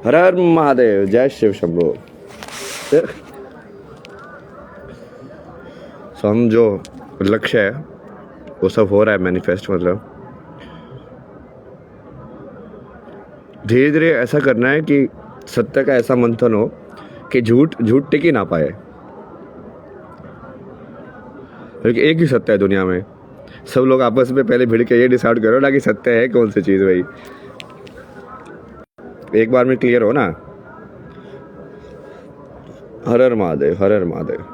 हर हर महादेव, जय शिव शंभो। सो हम जो लक्ष्य है वो सब हो रहा है मैनिफेस्ट। मतलब धीरे धीरे ऐसा करना है कि सत्य का ऐसा मंथन हो कि झूठ झूठ टिक ही ना पाए। क्योंकि एक ही सत्य है दुनिया में। सब लोग आपस में पहले भिड़ के ये डिसाइड करो ना कि सत्य है कौन सी चीज़। भाई एक बार में क्लियर हो ना। हर हर महादेव, हर हर Mahadev.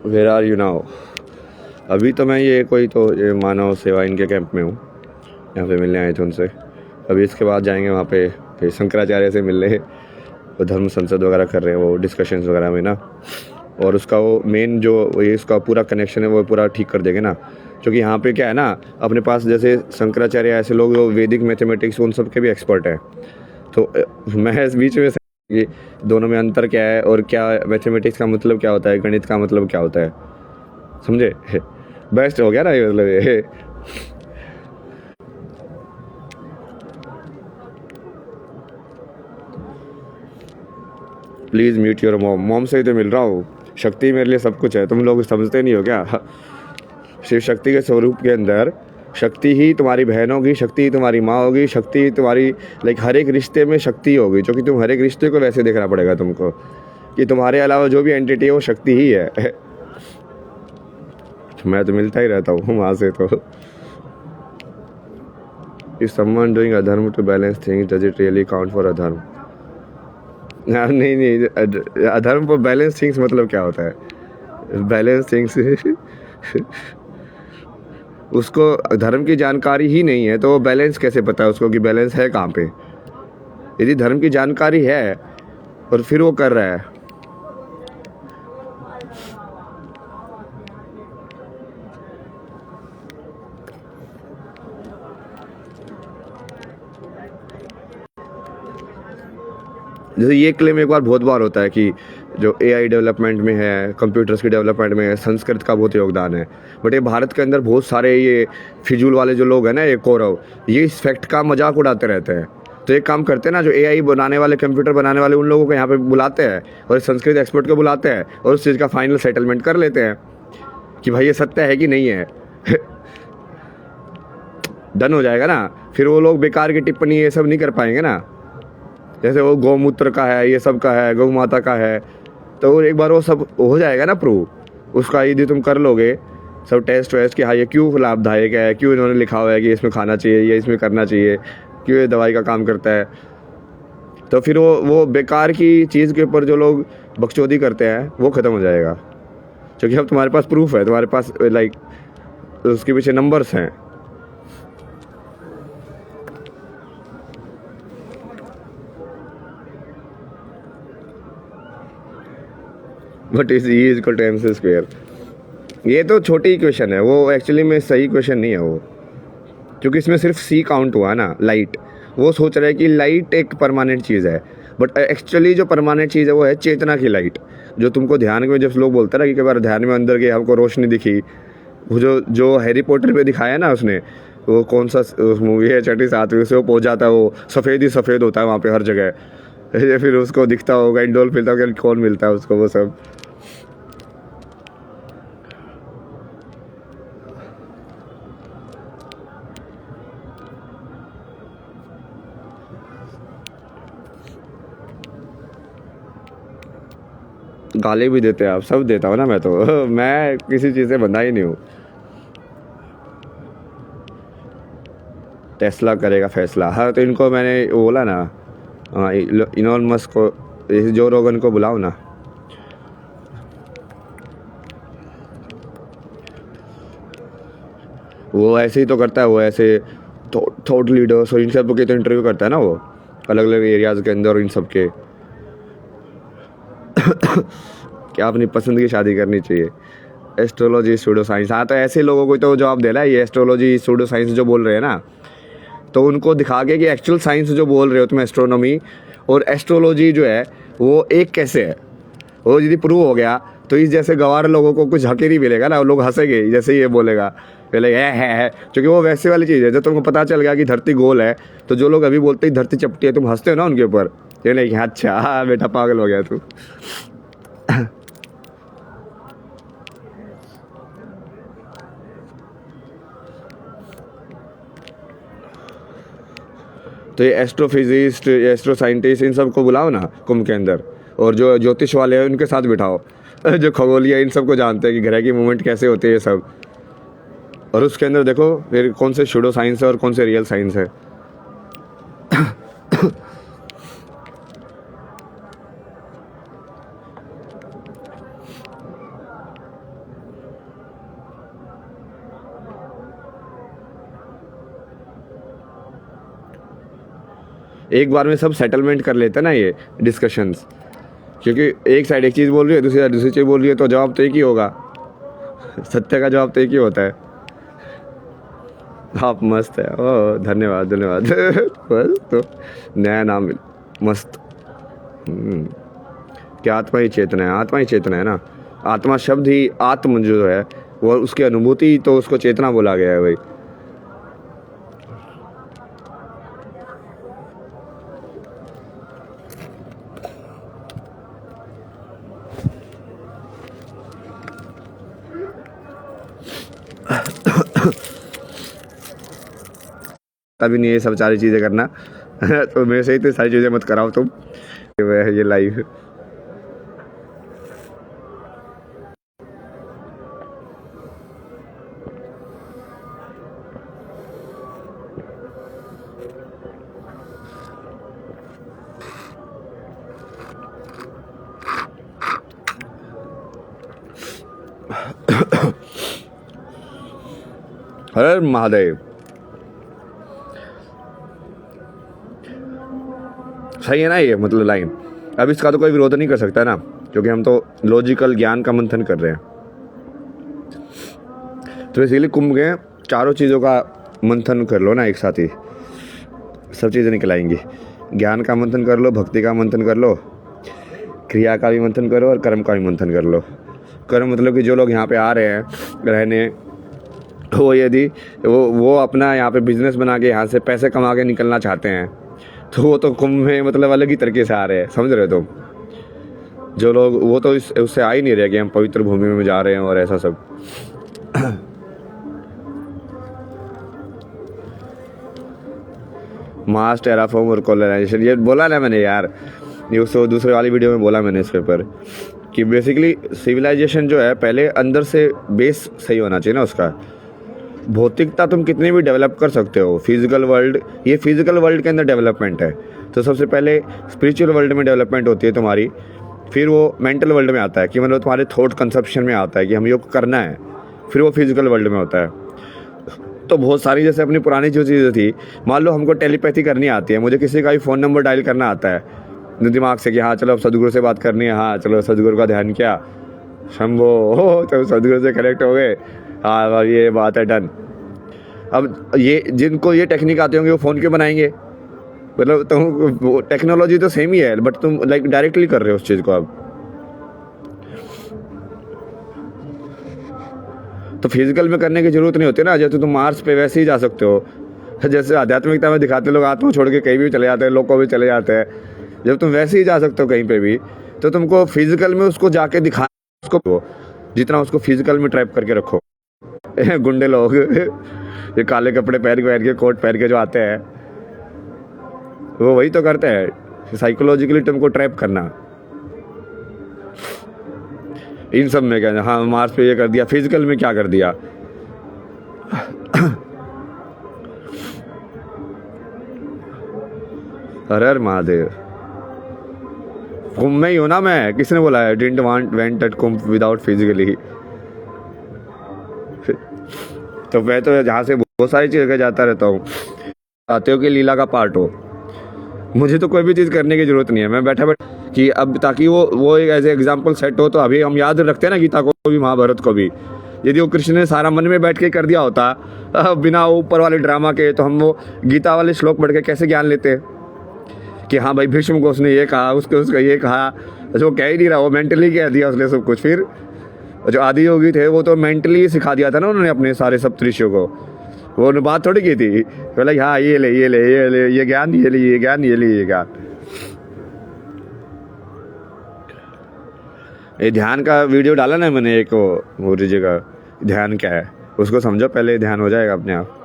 Where are you now? अभी तो मैं ये मानव सेवा इनके कैंप में हूँ। यहाँ पे मिलने आए थे उनसे। अभी इसके बाद जाएंगे वहाँ पे फिर शंकराचार्य से मिलने। वो धर्म संसद वगैरह कर रहे हैं, वो डिस्कशंस वगैरह में ना। और उसका वो मेन जो ये इसका पूरा कनेक्शन है वो पूरा ठीक कर देंगे ना। क्योंकि यहाँ पे क्या है ना, अपने पास जैसे शंकराचार्य ऐसे लोग जो वैदिक मैथमेटिक्स उन सब के भी एक्सपर्ट हैं। तो मैं इस बीच में कि दोनों में अंतर क्या है और क्या मैथमेटिक्स का मतलब क्या होता है, गणित का मतलब क्या होता है, समझे? बेस्ट हो गया ना ये, मतलब ये। Please mute your mom. Mom से ही तो मिल रहा हूँ। शक्ति मेरे लिए सब कुछ है, तुम लोग समझते नहीं हो क्या? शिव शक्ति के स्वरूप के अंदर शक्ति ही तुम्हारी बहन होगी, शक्ति ही तुम्हारी माँ होगी, शक्ति ही तुम्हारी हर एक रिश्ते में शक्ति होगी। क्योंकि तुम हर एक रिश्ते को वैसे देखना पड़ेगा तुमको कि तुम्हारे अलावा जो भी एंटिटी है वो शक्ति ही है। मैं तो मिलता ही रहता हूँ वहाँ से। तो इफ समवन डूइंग अधर्म to balance things does it really count for अधर्म? नहीं, अधर्म फॉर बैलेंस थिंग्स मतलब क्या होता है? बैलेंस थिंग्स उसको धर्म की जानकारी ही नहीं है तो वो बैलेंस कैसे पता है उसको कि बैलेंस है कहाँ पे? यदि धर्म की जानकारी है और फिर वो कर रहा है, जैसे ये क्लेम एक बार बहुत बार होता है कि जो एआई डेवलपमेंट में है, कंप्यूटर्स की डेवलपमेंट में है, संस्कृत का बहुत योगदान है। बट ये भारत के अंदर बहुत सारे ये फिजूल वाले जो लोग हैं ना, ये कौरव, ये इस फैक्ट का मजाक उड़ाते रहते हैं। तो एक काम करते हैं ना, जो एआई बनाने वाले, कंप्यूटर बनाने वाले, उन लोगों को यहाँ पे बुलाते हैं और संस्कृत एक्सपर्ट को बुलाते हैं और उस चीज़ का फाइनल सेटलमेंट कर लेते हैं कि भाई ये सत्य है कि नहीं है। डन हो जाएगा ना। फिर वो लोग बेकार की टिप्पणी ये सब नहीं कर पाएंगे ना। जैसे वो गौमूत्र का है, ये सब का है, गौ माता का है, तो एक बार वो सब हो जाएगा ना प्रूव। उसका यदि तुम कर लोगे सब टेस्ट वेस्ट कि हाँ ये क्यों लाभदायक है, क्यों इन्होंने लिखा हुआ है कि इसमें खाना चाहिए, ये इसमें करना चाहिए, क्यों ये दवाई का काम करता है, तो फिर वो बेकार की चीज़ के ऊपर जो लोग बकचोदी करते हैं वो ख़त्म हो जाएगा। क्योंकि अब तुम्हारे पास प्रूफ है, तुम्हारे पास उसके पीछे नंबर्स हैं। But is E is equal to M C square, ये तो छोटी इक्वेशन है, वो एक्चुअली में सही इक्वेशन नहीं है वो। क्योंकि इसमें सिर्फ सी काउंट हुआ ना, लाइट। वो सोच रहे हैं कि लाइट एक परमानेंट चीज़ है, बट एक्चुअली जो परमानेंट चीज़ है वो है चेतना की लाइट। जो तुमको ध्यान में, जब लोग बोलते हैं ना कि कई बार ध्यान में अंदर गए हमको रोशनी दिखी, वो जो हैरी पॉटर पे दिखाया ना उसने, वो कौन सा मूवी है, छठी सातवीं, उससे वो पहुँच जाता है, वो सफ़ेद ही सफ़ेद होता है वहाँ पे हर जगह। फिर उसको दिखता होगा, इंडोल मिलता होगा, कौन मिलता है उसको, वो सब। गाली भी देते हैं आप, सब देता हूँ ना मैं तो। मैं किसी चीज़ से बंधा ही नहीं हूँ। टेस्ला करेगा फैसला, हाँ तो इनको मैंने बोला ना, हाँ इलॉन मस्क को, जो रोगन को बुलाओ ना। वो ऐसे ही तो करता है, वो ऐसे थॉट लीडर्स और इन सब के तो इंटरव्यू करता है ना वो, अलग अलग एरियाज़ के अंदर, इन सब के। क्या अपनी पसंद की शादी करनी चाहिए? एस्ट्रोलॉजी, सूडो साइंस, हाँ तो ऐसे लोगों को तो जवाब देना है। ये एस्ट्रोलॉजी सूडो साइंस जो बोल रहे हैं ना, तो उनको दिखा के कि एक्चुअल साइंस जो बोल रहे हो तुम, एस्ट्रोनॉमी और एस्ट्रोलॉजी जो है वो एक कैसे है। वो यदि प्रूव हो गया तो इस जैसे गंवार लोगों को कुछ हक ही नहीं मिलेगा ना, लोग हंसेंगे जैसे ही ये बोलेगा, पहले है, क्योंकि वो वैसे वाली चीज़ है। जब तुमको पता चल गया कि धरती गोल है, तो जो लोग अभी बोलते हैं धरती चपटी है, तुम हंसते हो ना उनके ऊपर, ये नहीं कि अच्छा हाँ बेटा पागल हो गया तू। तो ये एस्ट्रोफिजिस्ट, एस्ट्रो साइंटिस्ट, इन सबको बुलाओ ना कुंभ के अंदर, और जो ज्योतिष वाले हैं उनके साथ बिठाओ, जो खगोलीय इन सबको जानते हैं कि ग्रह की मूवमेंट कैसे होती है ये सब, और उसके अंदर देखो फिर कौन से शूडो साइंस है और कौन से रियल साइंस है। एक बार में सब सेटलमेंट कर लेते हैं ना ये डिस्कशंस, क्योंकि एक साइड एक चीज़ बोल रही है, दूसरी साइड दूसरी चीज़ बोल रही है, तो जवाब तो एक ही होगा, सत्य का जवाब तो एक ही होता है। आप मस्त है, ओ धन्यवाद धन्यवाद। बस तो नया नाम मस्त। क्या आत्मा ही चेतना है, आत्मा ही चेतना है ना। आत्मा शब्द ही आत्म जो है वो उसकी अनुभूति, तो उसको चेतना बोला गया है भाई। तभी नहीं ये सब सारी चीज़ें करना। तो मेरे से इतनी सारी चीज़ें मत कराओ तुम, ये लाइव। हर महादेव। सही है ना ये मतलब लाइन। अब इसका तो कोई विरोध नहीं कर सकता ना, क्योंकि हम तो लॉजिकल ज्ञान का मंथन कर रहे हैं। तो इसीलिए कुंभ के चारों चीज़ों का मंथन कर लो ना एक साथ ही, सब चीज़ें निकल आएंगी। ज्ञान का मंथन कर लो, भक्ति का मंथन कर लो, क्रिया का भी मंथन करो और कर्म का भी मंथन कर लो। कर्म मतलब कि जो लोग यहाँ पे आ रहे हैं रहने, वो यदि वो अपना यहाँ पे बिजनेस बना के यहाँ से पैसे कमा के निकलना चाहते हैं, तो वो तो कुंभ में मतलब अलग ही तरीके से आ रहे हैं, समझ रहे हो तुम। जो लोग वो तो उससे आ ही नहीं रहे कि हम पवित्र भूमि में जा रहे हैं और ऐसा सब। मास टेराफॉर्म और कोलोनाइजेशन, ये बोला ना मैंने यार, ये उस दूसरे वाली वीडियो में बोला मैंने इसके ऊपर कि बेसिकली सिविलाइजेशन जो है पहले अंदर से बेस सही होना चाहिए ना उसका। भौतिकता तुम कितनी भी डेवलप कर सकते हो, फिजिकल वर्ल्ड, ये फिजिकल वर्ल्ड के अंदर डेवलपमेंट है, तो सबसे पहले स्पिरिचुअल वर्ल्ड में डेवलपमेंट होती है तुम्हारी, फिर वो मेंटल वर्ल्ड में आता है कि मतलब तुम्हारे थॉट कंसेप्शन में आता है कि हम योग करना है, फिर वो फिजिकल वर्ल्ड में होता है। तो बहुत सारी जैसे अपनी पुरानी जो चीज़ें थी, मान लो हमको टेलीपैथी करनी आती है, मुझे किसी का भी फ़ोन नंबर डायल करना आता है दिमाग से कि हाँ चलो अब सदगुरु से बात करनी है, हाँ चलो सदगुरु का ध्यान किया, शंभो हो, तो सदगुरु से कनेक्ट हो गए, हाँ ये बात है डन। अब ये जिनको ये टेक्निक आते होंगे वो फ़ोन क्यों बनाएंगे, मतलब तुम टेक्नोलॉजी तो सेम ही है, बट तुम लाइक डायरेक्टली कर रहे हो उस चीज़ को। अब तो फिजिकल में करने की जरूरत नहीं होती ना, जैसे तुम मार्स पे वैसे ही जा सकते हो। जैसे आध्यात्मिकता में दिखाते लोग आत्मा छोड़ के कहीं भी चले जाते हैं, लोग को भी चले जाते हैं, जब तुम वैसे ही जा सकते हो कहीं पे भी, तो तुमको फिजिकल में उसको जाके दिखा, उसको जितना उसको फिजिकल में ट्रैप करके रखो। गुंडे लोग ये काले कपड़े पहन के कोट पहन के जो आते हैं, वो वही तो करते हैं, साइकोलॉजिकली तुमको ट्रैप करना। इन सब में क्या, हाँ मार्स पे ये कर दिया, फिजिकल में क्या कर दिया। हर हर महादेव। कुंभ में ही हो ना मैं, किसने बोला है didn't want went eight Kumbh without physically. तो मैं तो जहाँ से बहुत सारी चीज़ जाता रहता हूँ, आते हो कि लीला का पार्ट हो, मुझे तो कोई भी चीज़ करने की जरूरत नहीं है, मैं बैठा कि अब ताकि वो एक ऐसे एग्जाम्पल सेट हो। तो अभी हम याद रखते हैं ना गीता को भी, महाभारत को भी, यदि वो कृष्ण ने सारा मन में बैठ के कर दिया होता बिना ऊपर वाले ड्रामा के, तो हम वो गीता वाले श्लोक पढ़ के कैसे ज्ञान लेते कि हाँ भाई भीष्म को उसने ये कहा, उसको ये कहा, जो कह ही नहीं रहा, वो मेंटली कह दिया उसने सब कुछ। फिर और जो आदि योगी थे वो तो मेंटली सिखा दिया था ना उन्होंने अपने सारे सप्तऋषियों को, वो उन्होंने बात थोड़ी की थी, बोला हाँ ये ले ये ले ये ले ये ज्ञान ये ले ये ज्ञान ये ले ये ज्ञान। ये ध्यान का वीडियो डाला ना मैंने एक, वो जगह ध्यान क्या है उसको समझो पहले, ध्यान हो जाएगा अपने आप।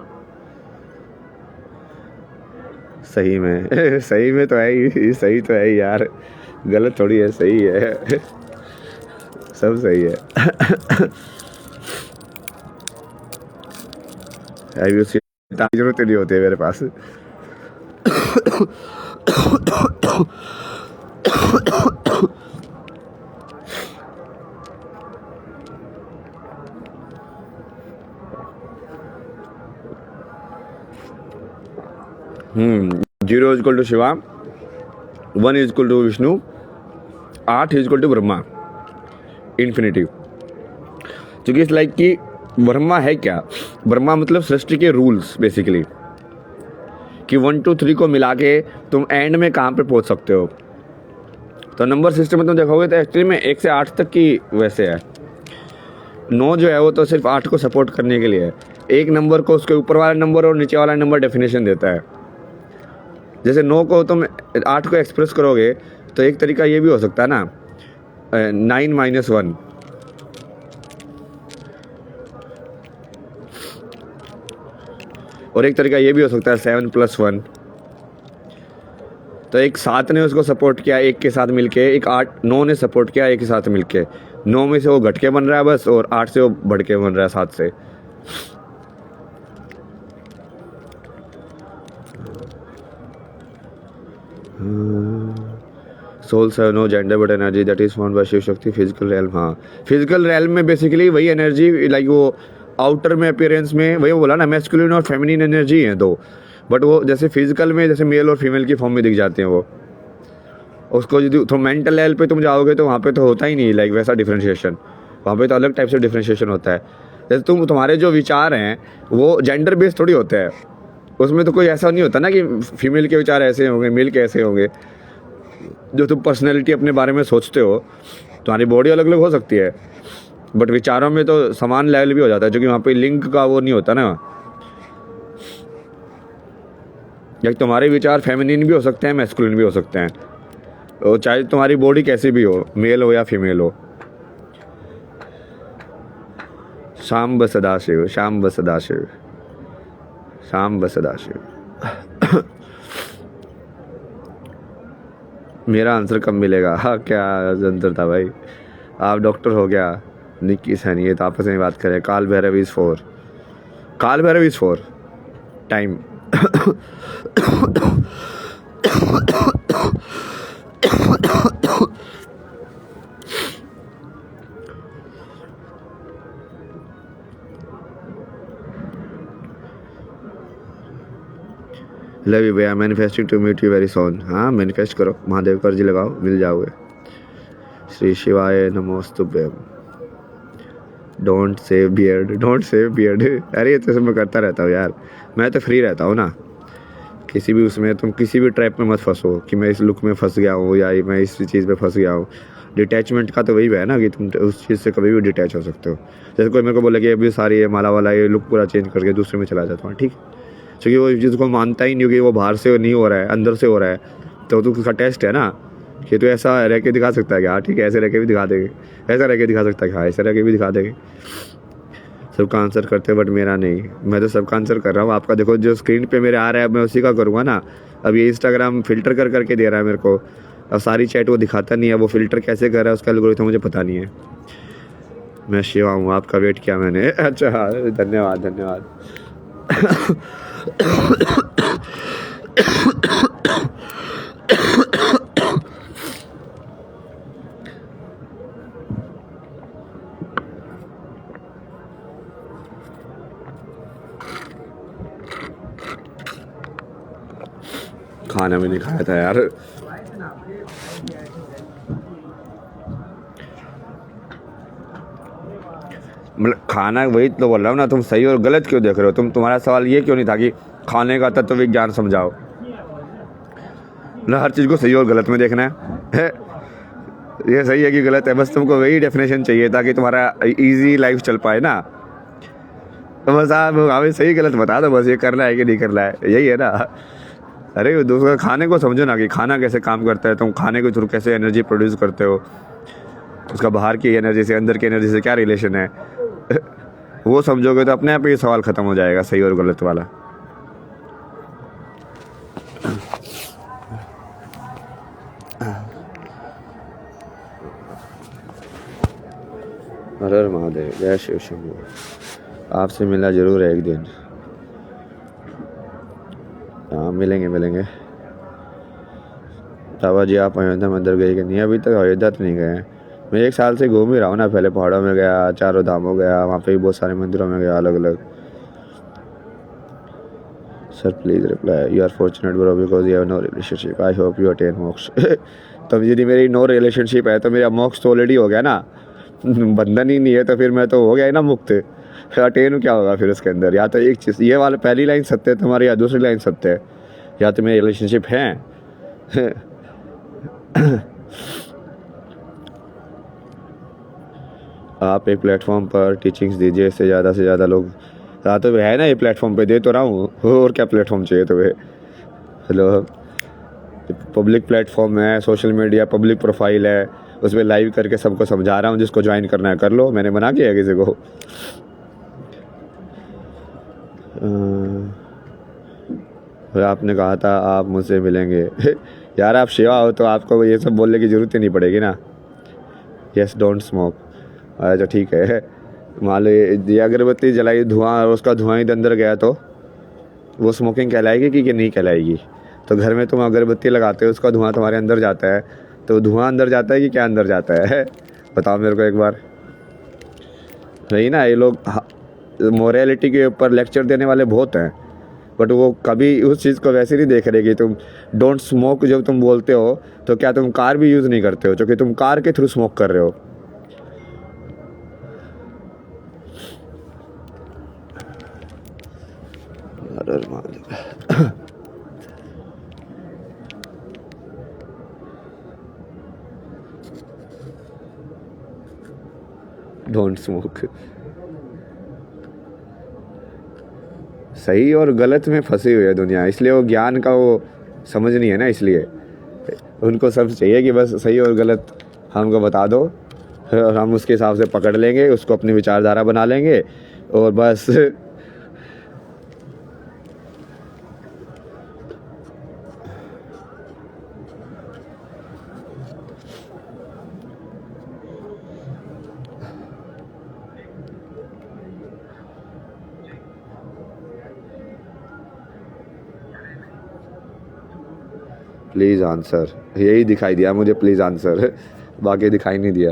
सही में सही में तो है ही, सही तो है ही यार, गलत थोड़ी है, सही है सब सही है। अभी उसकी जरूरत नहीं होती है मेरे पास। Zero is equal to Shiva, 1 is equal to Vishnu, 8 is equal to Brahma, infinity. क्योंकि इस लाइक कि ब्रह्मा है क्या, ब्रह्मा मतलब सृष्टि के रूल्स बेसिकली, कि 1 2 3 को मिला के तुम एंड में कहाँ पे पहुँच सकते हो। तो नंबर सिस्टम में तुम देखोगे तो एक्चुअली में 1 से 8 तक की वैसे है, 9 जो है वो तो सिर्फ 8 को सपोर्ट करने के लिए है। एक नंबर को उसके ऊपर वाला नंबर और नीचे वाला नंबर डेफिनेशन देता है। जैसे 9 को तुम 8 को एक्सप्रेस करोगे तो एक तरीका ये भी हो सकता है ना, 9 - 1, और एक तरीका ये भी हो सकता है 7 + 1। तो एक 7 ने उसको सपोर्ट किया एक के साथ मिलके, एक 9 ने सपोर्ट किया एक के साथ मिलके, 9 में से वो घट के बन रहा है बस, और 8 से वो बढ़ के बन रहा है 7 से। Souls have no gender but energy that is found by Shiva Shakti physical realm. हाँ, फिजिकल रेल्म में बेसिकली वही एनर्जी, लाइक वो आउटर में अपीयरेंस में वही बोला ना, मैस्कुलिन और फेमिनिन एनर्जी है दो, बट वो जैसे फिजिकल में जैसे मेल और फीमेल की फॉर्म में दिख जाते हैं वो। उसको यदि तो मेंटल लेवल पे तुम जाओगे तो वहाँ पे तो होता ही नहीं लाइक वैसा डिफ्रेंशिएशन, वहाँ पे तो अलग टाइप से डिफ्रेंशिएशन होता है। जैसे तुम्हारे जो विचार हैं वो जेंडर बेस्ड थोड़ी होते हैं, उसमें तो कोई ऐसा नहीं होता ना कि फीमेल के विचार ऐसे होंगे मेल के ऐसे होंगे। जो तुम पर्सनैलिटी अपने बारे में सोचते हो, तुम्हारी बॉडी अलग अलग हो सकती है बट विचारों में तो समान लेवल भी हो जाता है, क्योंकि वहाँ पे लिंक का वो नहीं होता ना। या तुम्हारे विचार फेमिनिन भी हो सकते हैं मैस्कुलिन भी हो सकते हैं, और चाहे तुम्हारी बॉडी कैसी भी हो, मेल हो या फीमेल हो। शाम सदाशिव, शाम सदाशिव, शाम सदाशिव। मेरा आंसर कब मिलेगा? हाँ, क्या आंसर था भाई? आप डॉक्टर हो गया, निक्की सैनी, ये तो आपस में बात करें। काल Bhairav is 4, Kaal Bhairav is 4 time. Love you भैया, manifesting to meet you very soon. हाँ, मैनिफेस्ट करो, महादेव को अर्जी लगाओ, मिल जाओगे। श्री शिवाय नमोस्तुभ्यम। Don't save beard, don't save beard. अरे ये तो सब मैं करता रहता हूँ यार, मैं तो फ्री रहता हूँ ना। किसी भी उसमें तुम किसी भी ट्रैप में मत फंसो कि मैं इस लुक में फंस गया हूँ या मैं इस चीज़ में फंस गया हूँ। डिटैचमेंट का तो वही है ना कि तुम उस चीज़ से कभी भी डिटैच हो सकते हो। जैसे कोई मेरे को बोले कि अभी सारी ये माला वाला ये लुक पूरा चेंज करके दूसरे में चला जाता हूँ, ठीक, क्योंकि वो जिसको मानता ही नहीं कि वो बाहर से नहीं हो रहा है अंदर से हो रहा है, तो उसका टेस्ट है ना कि तो ऐसा रह के दिखा सकता है कि हाँ ठीक है, ऐसे रह के भी दिखा देंगे, ऐसा रह के दिखा सकता है कि हाँ ऐसे रह के भी दिखा देंगे। सबका आंसर करते हैं बट मेरा नहीं, मैं तो सबका आंसर कर रहा हूँ। आपका देखो जो स्क्रीन पे मेरे आ रहा है मैं उसी का करूँगा ना। अब ये इंस्टाग्राम फिल्टर कर करके दे रहा है मेरे को, अब सारी चैट वो दिखाता नहीं है, वो फिल्टर कैसे कर रहा है उसका एल्गोरिथम मुझे पता नहीं है। मैं शिवा हूँ, आपका वेट किया मैंने। अच्छा, धन्यवाद धन्यवाद। खाना भी नहीं खाया था यार। मतलब खाना वही तो बोल रहा हूँ ना, तुम सही और गलत क्यों देख रहे हो? तुम्हारा सवाल ये क्यों नहीं था कि खाने का तत्व विज्ञान समझाओ? ना हर चीज़ को सही और गलत में देखना है? ये सही है कि गलत है, बस तुमको वही डेफिनेशन चाहिए ताकि तुम्हारा इजी लाइफ चल पाए ना। तो बस आप हमें सही गलत बता दो, बस ये करना है कि नहीं करना है, यही है ना। अरे दूसरा खाने को समझो ना कि खाना कैसे काम करता है, तुम खाने के थ्रू कैसे एनर्जी प्रोड्यूस करते हो, उसका बाहर की एनर्जी से अंदर की एनर्जी से क्या रिलेशन है वो समझोगे तो अपने आप ही सवाल ख़त्म हो जाएगा सही और गलत वाला। हर हर महादेव, जय शिव शंभू। आपसे मिलना जरूर है एक दिन। हाँ मिलेंगे मिलेंगे। बाबा जी आप अयोध्या मंदिर गए कि नहीं? अभी तक अयोध्या तो नहीं गए हैं। मैं 1 साल से घूम ही रहा हूँ ना, पहले पहाड़ों में गया, चारों धामों गया, वहाँ पे भी बहुत सारे मंदिरों में गया अलग अलग। Sir please reply, you are fortunate bro because you have no relationship, I hope you attain मोक्ष। तो यदि मेरी नो रिलेशनशिप है तो मेरा मोक्ष तो ऑलरेडी हो गया ना। बंधन ही नहीं है तो फिर मैं तो हो गया ही ना मुक्त। अटेन क्या होगा फिर उसके अंदर? या तो एक चीज़ ये वाला पहली लाइन सत्य है तुम्हारी, या दूसरी लाइन सत्य है, या तो मेरी रिलेशनशिप है। आप एक प्लेटफॉर्म पर टीचिंग्स दीजिए, इससे ज़्यादा से ज़्यादा लोग। हाँ तो है ना, ये प्लेटफॉर्म पे दे तो रहा हूँ, और क्या प्लेटफॉर्म चाहिए तुम्हें? हेलो, पब्लिक प्लेटफॉर्म है, सोशल मीडिया पब्लिक प्रोफाइल है, उसमें लाइव करके सबको समझा रहा हूँ, जिसको ज्वाइन करना है कर लो, मैंने मना किया किसी को। आपने कहा था आप मुझसे मिलेंगे। यार आप शिवा हो तो आपको ये सब बोलने की ज़रूरत ही नहीं पड़ेगी ना। Yes don't smoke. अच्छा ठीक है, मान लो ये अगरबत्ती जलाई, धुआं, उसका धुआं ही अंदर गया तो वो स्मोकिंग कहलाएगी कि नहीं कहलाएगी? तो घर में तुम अगरबत्ती लगाते हो, उसका धुआं तुम्हारे अंदर जाता है, तो धुआं अंदर जाता है कि क्या अंदर जाता है? बताओ मेरे को एक बार। नहीं ना, ये लोग मोरालिटी के ऊपर लेक्चर देने वाले बहुत हैं, बट वो कभी उस चीज़ को वैसे नहीं देख रहे कि तुम डोंट स्मोक जब तुम बोलते हो तो क्या तुम कार भी यूज़ नहीं करते हो, क्योंकि तुम कार के थ्रू स्मोक कर रहे हो। Don't smoke. सही और गलत में फंसी हुई है दुनिया, इसलिए वो ज्ञान का वो समझ नहीं है ना, इसलिए उनको सब चाहिए कि बस सही और गलत हमको बता दो और हम उसके हिसाब से पकड़ लेंगे, उसको अपनी विचारधारा बना लेंगे और बस। प्लीज़ आंसर, यही दिखाई दिया मुझे, प्लीज़ आंसर, बाकी दिखाई नहीं दिया।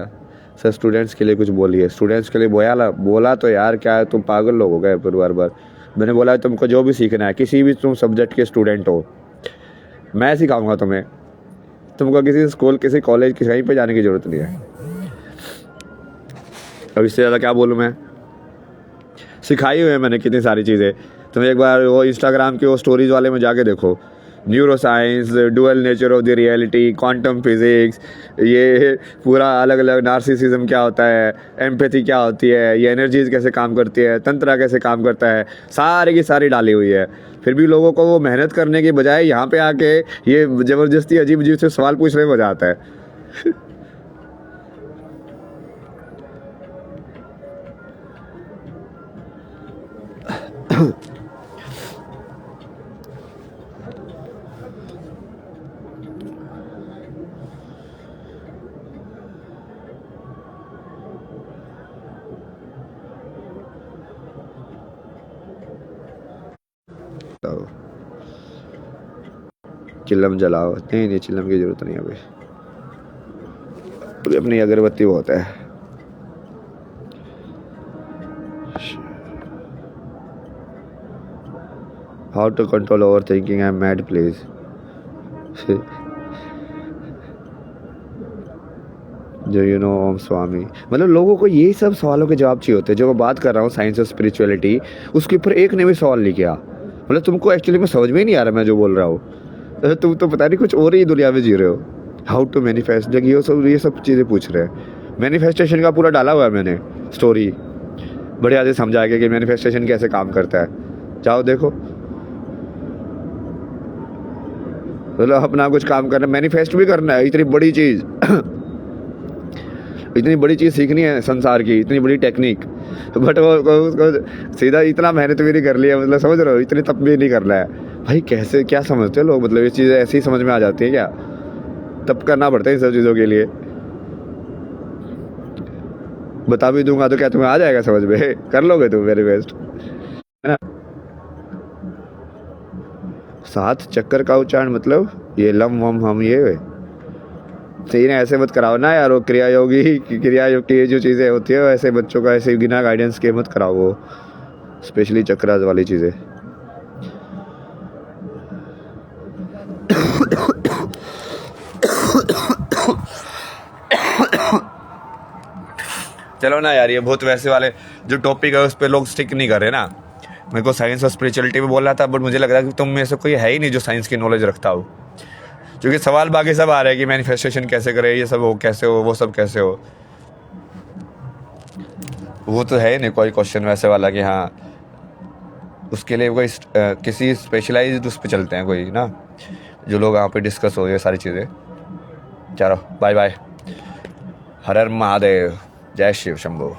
सर स्टूडेंट्स के लिए कुछ बोलिए। स्टूडेंट्स के लिए बोला तो यार क्या है, तुम पागल लोग हो गए पर बार। मैंने बोला तुमको जो भी सीखना है, किसी भी तुम सब्जेक्ट के स्टूडेंट हो, मैं सिखाऊंगा तुम्हें। तुमको किसी स्कूल, किसी कॉलेज, कहीं पे जाने की ज़रूरत नहीं है। अब इससे ज़्यादा क्या बोलूँ मैं? सिखाई हुई है मैंने कितनी सारी चीज़ें। तुम एक बार वो इंस्टाग्राम के वो स्टोरीज वाले में जाके देखो, neuro science, dual nature of the reality, quantum physics, ये पूरा अलग अलग, नार्सिसिज्म क्या होता है, एम्पैथी क्या होती है, ये एनर्जीज कैसे काम करती है, तंत्र कैसे काम करता है, सारी की सारी डाली हुई है। फिर भी लोगों को वो मेहनत करने की बजाय यहाँ पे आके ये ज़बरदस्ती अजीब अजीब से सवाल पूछने में मजा आता है। चिल्लम जलाओ। नहीं चिल्लम की ज़रूरत नहीं अभी अपनी अगरबत्ती बहुत है। How to control over thinking, I am mad please. जो यू नो ओम स्वामी, मतलब लोगों को यही सब सवालों के जवाब चाहिए होते हैं। जो मैं बात कर रहा हूँ साइंस और स्पिरिचुअलिटी, उसके ऊपर एक ने भी सवाल नहीं किया। मतलब तुमको एक्चुअली में समझ में ही नहीं आ रहा मैं जो बोल रहा हूँ। तुम तो पता नहीं कुछ और ही दुनिया में जी रहे हो। हाउ टू मैनिफेस्ट, ये सब चीज़ें पूछ रहे हैं। मैनिफेस्टेशन का पूरा डाला हुआ है मैंने स्टोरी, बढ़िया से समझा के कि मैनिफेस्टेशन कैसे काम करता है, जाओ देखो। मतलब अपना कुछ काम करना, मैनिफेस्ट भी करना है, इतनी बड़ी चीज़ इतनी बड़ी चीज़ सीखनी है संसार की, इतनी बड़ी टेक्निक, बट वो उसको सीधा इतना मेहनत भी नहीं कर लिया, मतलब समझ रहे हो, इतनी तब भी नहीं करना है भाई। कैसे क्या समझते हैं लोग, मतलब ये चीज़ें ऐसी ही समझ में आ जाती है क्या? तब करना पड़ता है इन सब चीज़ों के लिए। बता भी दूंगा तो क्या तुम्हें आ जाएगा समझ में? कर लोगे तुम मैनिफेस्ट, है ना? 7 चक्कर का उच्चारण मतलब ये लम वम हम ये सही ना, ऐसे मत कराओ ना यार। वो क्रिया योगी की ये जो चीज़ें होती है ऐसे बच्चों का ऐसे बिना गाइडेंस के मत कराओ, वो स्पेशली चक्रास वाली चीज़ें। चलो ना यार, ये बहुत वैसे वाले जो टॉपिक है उस पर लोग स्टिक नहीं कर रहे ना। मेरे को साइंस और स्पिरिचुअलिटी में बोल रहा था, बट मुझे लग रहा है कि तुम में से कोई है ही नहीं जो साइंस की नॉलेज रखता हो, क्योंकि सवाल बाकी सब आ रहे हैं कि मैनिफेस्टेशन कैसे करे, ये सब हो कैसे हो, वो सब कैसे हो। वो तो है ही नहीं कोई क्वेश्चन वैसे वाला कि हाँ उसके लिए कोई किसी स्पेशलाइज्ड उस पर चलते हैं कोई ना, जो लोग वहाँ पे डिस्कस हो ये सारी चीज़ें। चलो बाय बाय, हर हर महादेव, जय शिव शंभो।